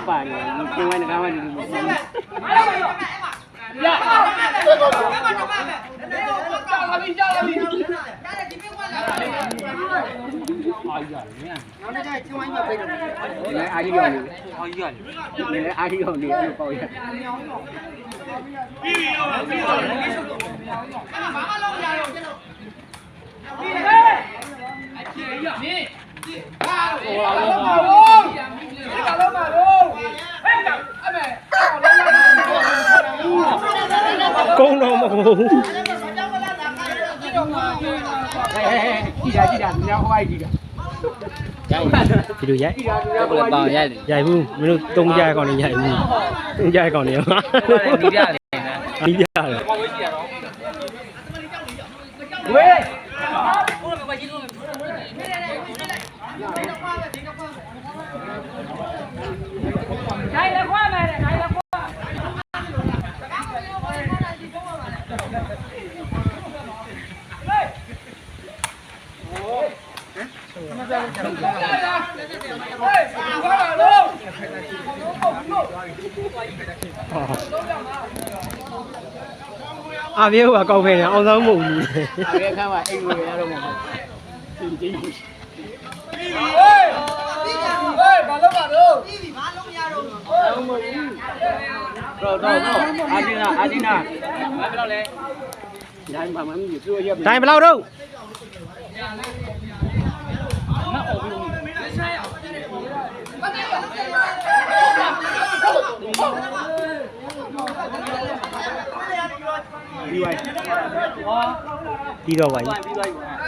ပါနေကျင်းဝိုင်းတကားဝိုင်းနေလို့ရအာရီရောနေအာရီရောနေပေါ့ရကုန်းတော့မဟုတ်ဘူးကြည့်တာညောင်းဟိုက်ကြည့်တာဒီလိုရိုက် ဘယ်ပေါင်ရိုက်လဲ ရိုက်ဘူးမင်းတို့တုံးကြရကောင်နေရိုက်ဘူးတုံးကြရကောင်နေရောနီးပြတယ်နီးပြတယ်ဝေးနိုင်လက်ခွာမယ်နိုင်လက်ခွာအာပြေကကောက်ဖယ်နေအောင်ဆောင်မဟုတ်ဘူးအာပြေခါမှာအိမ်ဝင်ရတော့မှာဒီဟေးဘာလုပ်ပါတော့ပြီးပြီဘာလုပ်ရတော့တော့အာဒီနာဘာပြောလဲညမှာမင်းပြောရပြီ တိုင်းဘယ်လောက်တော့ပြီးပါပြီပြီးတော့ပါပြီ